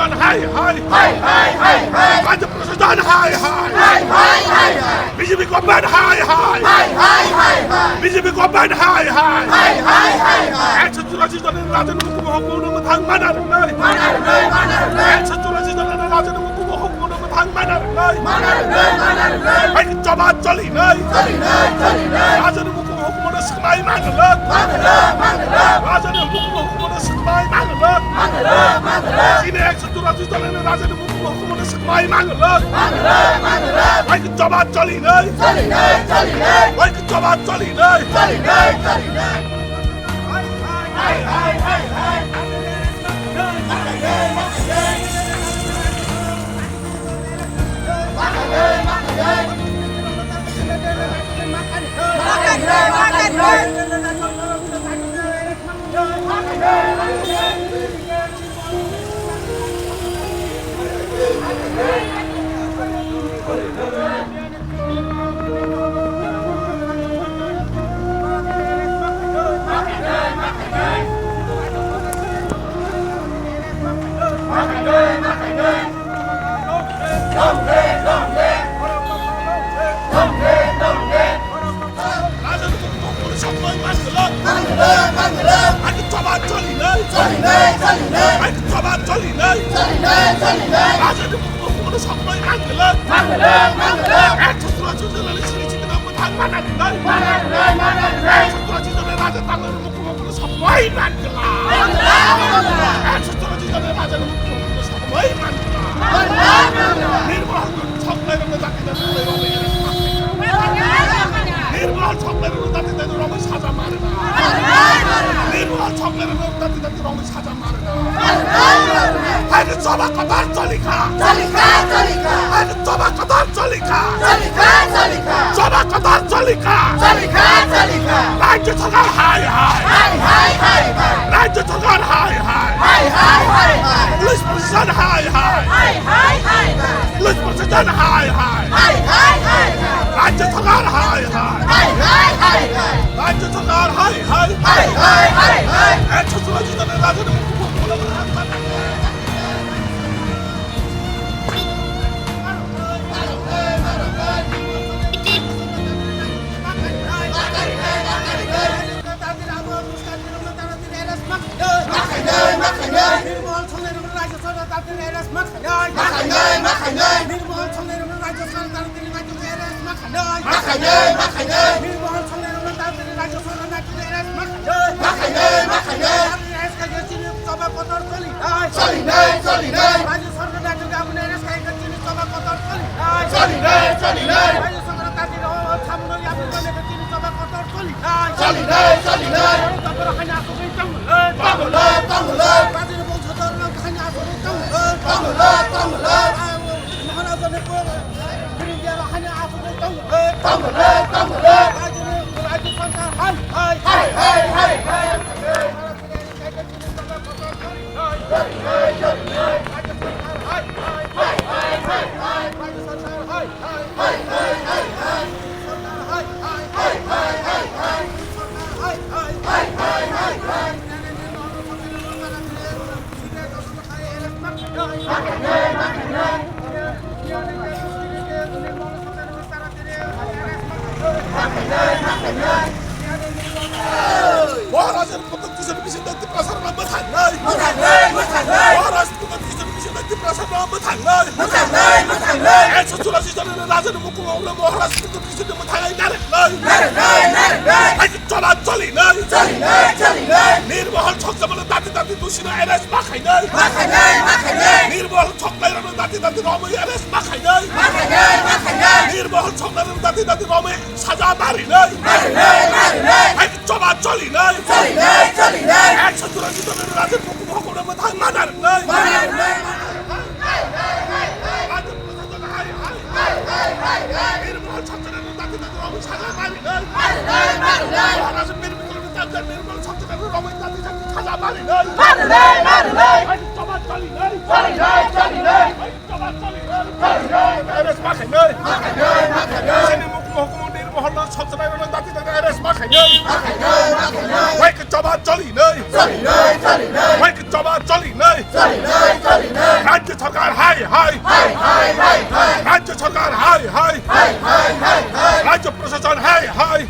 President, hi, hi. Vice President, hi, hi. BJP government, hi, hi. BJP government, hi, hi. Action to President Rajan Mukumo Hang Manar, action to President Rajan Mukumo Hang Manar, make Jabba Jolly, Rajan Mukumo Sky Mangalot, Rajan Mukumo Sky Mangalot, in action to President Rajan Mukumo Sky Mangalot, make Jabba Jolly, make Jabba Jolly, রাজ্য সরকার high high রাজ্য প্রশাসন high high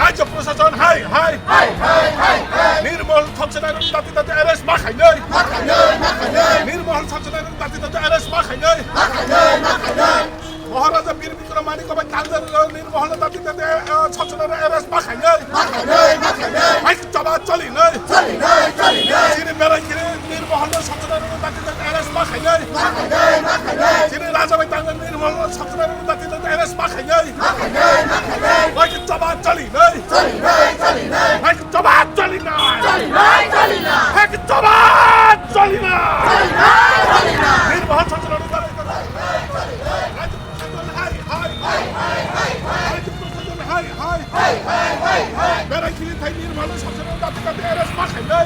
রাজ্য প্রশাসন high high নির্মল ছক্সেনার দাঁতি দাঁতি arrest মাখাই নই নির্মল ছক্সেনার দাঁতি দাঁতি অ্যারেস্ট মাখাই নই মহারাজা বীর বিক্রম মানিক ভাই কালদের নির্মল দাঁতি দাঁতি ছক্সেনার অ্যারেস্ট মাখাই নই ভাই জবা চলি নই যিনি মেরাই কিনে নির্মল ছক্সেনার দাঁতি দাঁতি অ্যারেস্ট মাখাই নই যিনি রাজা ভাই তাঙ্গের নির্মল ছক্সেনার দাঁতি দাঁতি অ্যারেস্ট মাখাই নই ভাই জবা চলি নই ভাই জবা চলি না ভাই জবা চলি না নির্মল ছক্সেনার দাঁতি বেড়াই কিনে থাই নির্মল ছক্সেনার দাঁতি দাঁতি অ্যারেস্ট মাখাই নই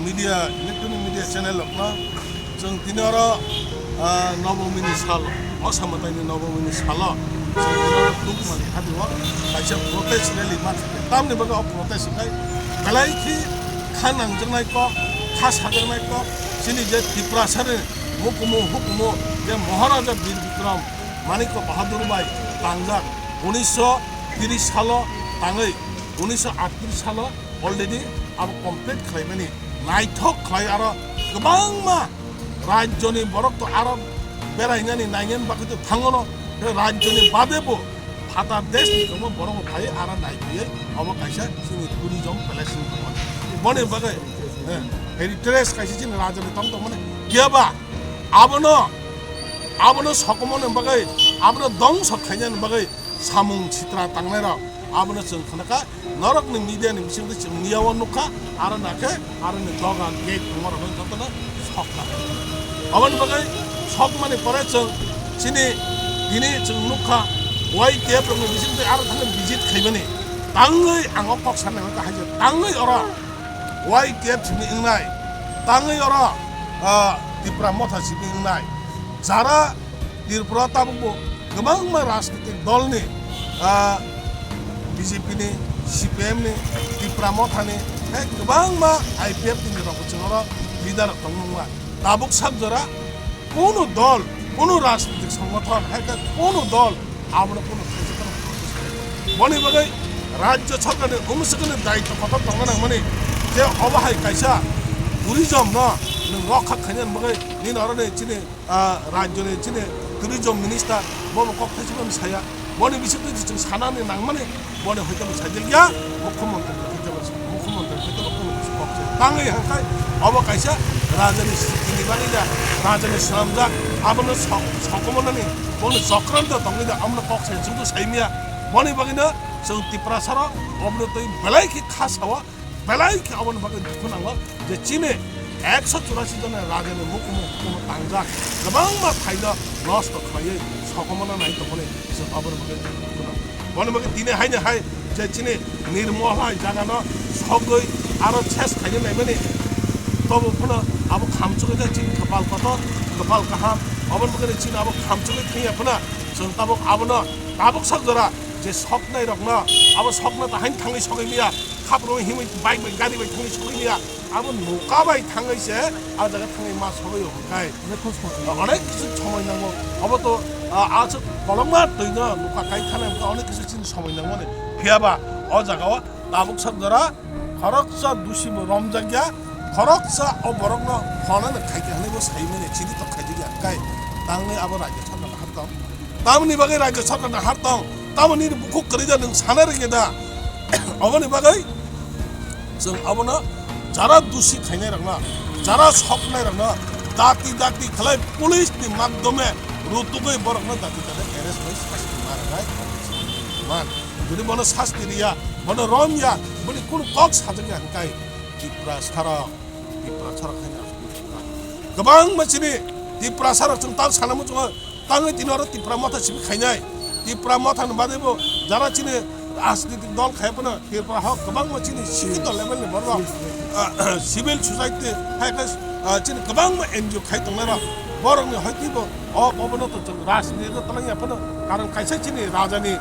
media electronic media channel lokna jeng dinara nobomini sal asamatani nobomini sala lukmani hadiwa kaisa protest rally mat tamni baga protest kai belai ki khanang jengnai ko khas hajangnai ko sini je tripura sare mukumu hukumu je maharaja bir bikram manik bahadur bai tangjak 1930 salo tangai 1938 salo already abo complete khlaimani naithok khlai aro gobang ma rajyoni borok to aro berainani naingen bakitu thangono rajyoni badebo phata desh komo borok bhai ara naibiye abo kaisa sini tourism place bone bagai heritage kaisa sini rajyoni tong tong mane kiaba abono sokomone bagai abono dong sokhainyan bagai samung chitra tangnera abono जों खनका नरकनि मिडियानि बिसिंदो जों नियावन नुखा आरो नाखे आरो नि दगा gate मर होन जतन सकला अबन बगै सक माने परे जों सिनि दिनै जों नुखा वाइ टेप रंनि बिसिंदो आरो थांनो भिजिट खैबनि तांगै आंगो कक साननाय का हाजो तांगै अरा वाइ टेप सिनि इंनाय तांगै अरा त्रिपुरा मथा सिनि इंनाय जारा त्रिपुरा ताबो गोबां मा राजनीतिक दलनि BJP ni, CPM ni, Tripura Motha ni, गोबां मा IPF ni rok chungora leader tongmungwa tabuk sabjora কোনো দল কোনো রাজনৈতিক সংগঠন হেকা কোনো দল আমরা কোনো মনে বাগাই রাজ্য সরকারের অংশগ্রহণের দায়িত্ব কথা তঙ্গনা মানে যে অবহাই কাইসা টুরিজম না রক্ষা খাইন বাগাই নিন অরনে চিনে রাজ্যনে চিনে টুরিজম মিনিস্টার বড় কক্তাইছিলাম সায়া মনে বিশেষ কিছু সানানে নাংমানে মনে হইতে সাইজেল গিয়া মুখ্যমন্ত্রী হইতে কোনো কিছু কক্তাই তাঙ্গই হাঁকাই অবকাইসা রাজনী সিনিবানিরা রাজনী সামজাক আবনো সকমনানি বনে চক্রান্ত তংনিদা আমনা কক্সাই जोंबो साइमिया बने बगिनो जों त्रिपुरा सारा अबनो तै बेलायखि खासावा बेलायखि अबन बगै दुखुनांगो जे चिने 184 जन राजनी मुखुम तांजाक गोबां मा फाइदा नष्ट खायै सकमना नाय त बने जों अबन बगै बने बगै दिने हायने हाय जे चिने निर्मलाय जागानो सगै आरो छेस खायनो नायमाने तब फुना अब खामचुके चिन कपाल कहा अब बगै चिन अब खामचुके खैया फुना जों तब आबनो ताबुक सकजरा जे सकनाय रखना अब सकना त हाइन थाङै सकैलिया खाब्रो हिमै बाइक गाडी बाइक थाङै सकैलिया अब नकाबाय थाङैसे आ जागा थाङै मा सबै हकाय अनेक किसु समय नांगौ अब त आज कलममा दैन नका काइ थानाय अनेक किसु चिन समय नांगौ ने फियाबा अ जागावा ताबुक सकजरा खरकसा दुसिम रमजाग्या खरकसा अबरगनो खनाने खाइके हनेबो साइमेने चिनि त खाइदिया काइ ताङै अब राज्य सरकार हातम तामनि बगै राज्य सरकार हातम तामनि बुखु करिजा नों सानारगेदा अबनि बगै जों अबनो जारा दुसि खाइनाय रंना जारा सकनाय रंना दाति खलाय पुलिसनि माध्यमे रुतुगै बरगनो दाति एरेस्ट बाय शास्ति मारनाय मान जुदि बनो शास्ति रिया बनो रमया बनि कुन कक साजगे हनकाय त्रिपुरा सारा खाइना गोबां मानसिनि त्रिपुरा सारा जों तां सानामो जों ताङै दिनर त्रिपुरा मथा सिबि खाइनाय त्रिपुरा मथानि बादैबो जारा चिनि राजनीतिक दल खायपना त्रिपुरा हक गोबां मानसिनि शिक्षित लेभेलनि बरबा सिभिल सोसाइटि हायकास चिनि गोबां एनजिअ खाय दंनारा borong ni hoti bo obono to राजनीति to talang ya pano karon kaisa chini rajani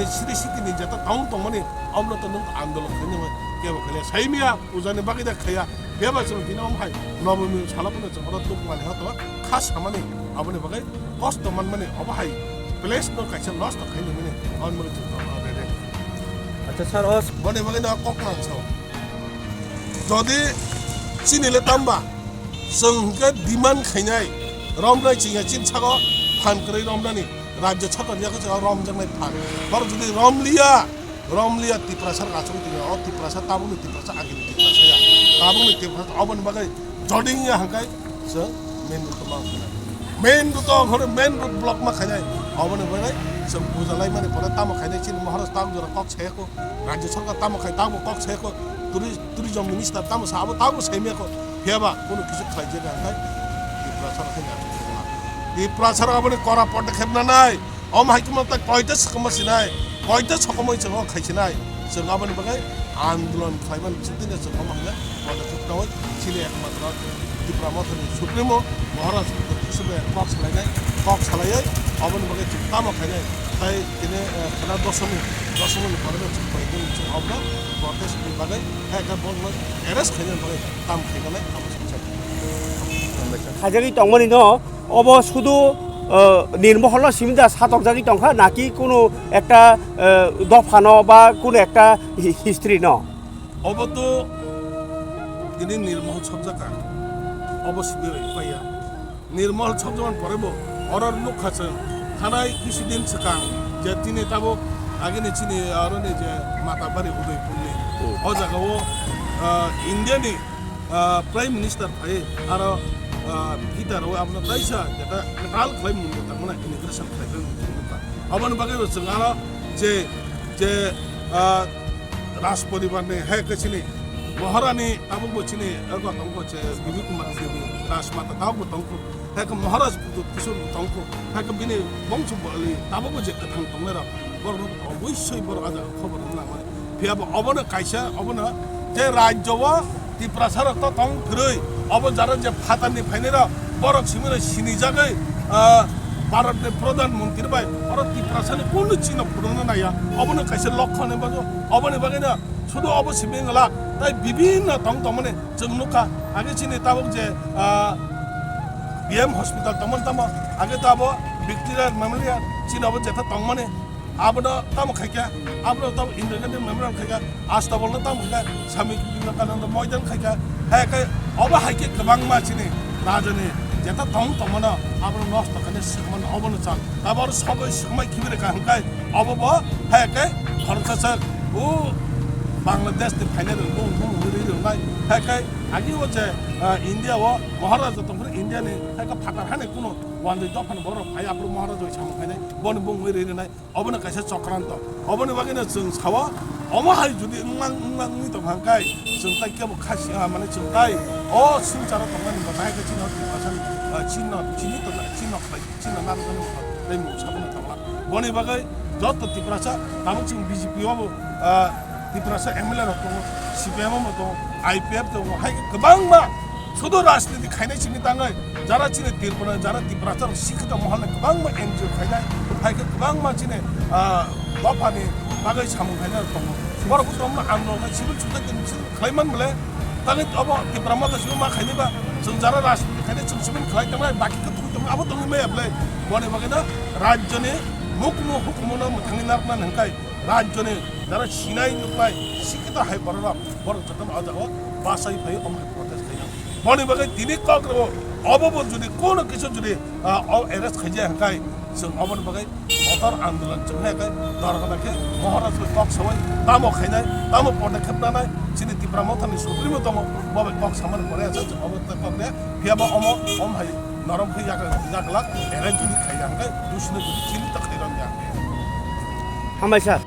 siri siti ni jata tong mani amno to nung andolon khani ma ke bo khale saimia ujani bagi da khaya beba chum dinam hai nobumi chalapona chum ro tuk mali hato khas hamani abone bagai cost man mani ob hai place no kaisa lost khani mani on mani to re আচ্ছা sir অস bone bagai na kok nang so jodi chini le tamba sengke demand khainai romnai chinga chin chago phan krai romnani राज्य छतन याको चाहिँ रमजङ नै फान तर जुदि रमलिया तिप्रासर गाछौँ तिमी तिप्रासर ताबुङ तिप्रासर आगे तिप्रासर या ताबुङ तिप्रासर अबन बगै जडिङ या हंकाइ स मेन रुट ब्लक मा खाइनाइ अबन बगै स बुजालाई माने पर ताम खाइनाइ छिन महाराज ताम जरा कक छेको राज्य सरकार ताम खाइ ताम कक छेको टुरिज्म मिनिस्टर ताम साबो ताम सेमेको फेबा कुन किस खाइजे हंकाइ तिप्रासर खाइ तिप्रासर अपने करा पदक्षेप नानाय अम हाइकम त कयता सकमसिनाय कयता सकमै छ खाइसिनाय जों अपने बगै आन्दोलन खाइमान चिन्तिने छ हम हमले पदक्षेप नवै छिले एकमात्र तिप्रामथनि सुप्रिमो महाराज सुबे कक्स लाइनाय कक्स लायै अपने बगै चिन्तामा खाइनाय ताइ तिने खना दशमी परेर भइदिन छ अब प्रदेश बगै हैका बोलमा एरेस खाइनाय बगै काम खाइनाय आवश्यक छ খাজাগি টংমানি ন অব শুধু নির্মহল সীমিত সাতক জাগি টংখা নাকি কোনো একটা দফানো বা কোনো একটা হিস্ট্রি ন अब तो তিনি নির্মল ছবজাকা অবশ্যই পাইয়া নির্মল ছবজান পরেবো অরর লোক আছে থানায় কিছুদিন সকাং যে তিনি তাবো আগে নে চিনি অরনে যে মাতাবাড়ি উদয়পুরনি ও জায়গাও ইন্ডিয়ানি প্রাইম মিনিস্টার ভাই আর ভিতর ও আপনার দাইসা যেটা কাল ক্লেম মুন্ডে তামনা ইমিগ্রেশন ক্লেম মুন্ডে আবার বাগে সঙ্গার যে রাজ পরিবার ने है कछिनी महारानी ताबो बचिनी अगो तंको छे बिबी कुमार देवी राजमाता ताबो तंको है क महाराज किशोर तंको है क बिने वंश बलि ताबो जे कथां तंगरा बर अवश्य बर आज खबर ना माने फियाब अबन काइसा अबन जे राज्यवा तिप्रासर त तंग फ्रै अब जरा जे फातानि फाइनेर बर छिमिर सिनि जागै भारत ने प्रधानमंत्री भाई और तिप्रासने कोन चिन्ह पुरन नाया अबन कैसे लक्षण ने बजो अबन बगैना शुद्ध अब सिबिंगला ताई विभिन्न तंग तमने जंगनुका आगे चिने ताबक जे बीएम हॉस्पिटल तमन तम आगे ताब विक्टोरिया मेमोरियल चिन्ह अब जेता तंग मने आबन तम खाइका आबन तम इंडिया मेमोरियल खाइका आज तबल तम खाइका स्वामी विवेकानंद मैदान खाइका है के अब हाइके गबांग मा चिने राजने जेता तंग तमना आबन नष्ट कने सकमन अबन चाल आबर सबै समय खिबरे कांकाय अब ब है के खर्च छ ओ बांग्लादेश ते फाइनल बुम मुरि नाय है के आगे वो जे इंडिया वो महाराज तंग इंडिया ने है के फाकार हाने कुनो वान्दै दफान बर फाइ आबो महाराज होय साम फाइनाय बन बुम मुरि नाय अबन कैसे चक्रान्त अबन बागेना जों सावा अमहाय जुदि नि त भांकाय जों ताइ के खासि माने जों ताइ ओ सिंचार तंगनि बताय के चिन्ह भाषा चिन्ह नारजन दै मुसाबना थांला बनि बागै जत तिप्रासा तामचिं बीजेपी अब तिप्रासा एमएलए रतो सीपीएम मतो आईपीएफ तो हाय गोबांबा सुदो राजनीति खाइनाय सिनि ताङै जारा चिने तिरपना जारा तिप्रासा सिखत महल गोबांबा एनजिओ खाइनाय हाय गोबांबा चिने दफानि बागै सामु खाइनाय दङ बरखौ दङ आन्दोलन सिभिल सोसाइटि खाइमान बले ताङै अब तिप्रामा त सिमा खाइनिबा जों जारा राजनीति खाइनाय जों सिभिल खाइनाय बाकी त अब दङ मे अप्लाई बने बगैना राज्यनि मुखमु हुकुमनो थांनि नारना नंखाय राज्यनि जारा सिनाय नुपाय सिखित हाय बररा बर जतन अजाव बासाइ फै अम प्रदेश खाइना बने बगै दिनि कग्रो अब जुदि कोनो किछु जुदि एरेस खाइजे हंखाय जों अबन बगै मोटर आन्दोलन जों हायखाय दरगनाखे महाराज कक सबै तामो खाइनाय तामो पदक्षेप लानाय चिनि तिप्रामथनि सुप्रिमो दङ बबे कक सामान परे छ अब त ककने फियाबा अम हाय नरम खै जागला एरै जुदि खाइजांखाय दुसनो जुदि चिनि त खैरम या हामबाय सार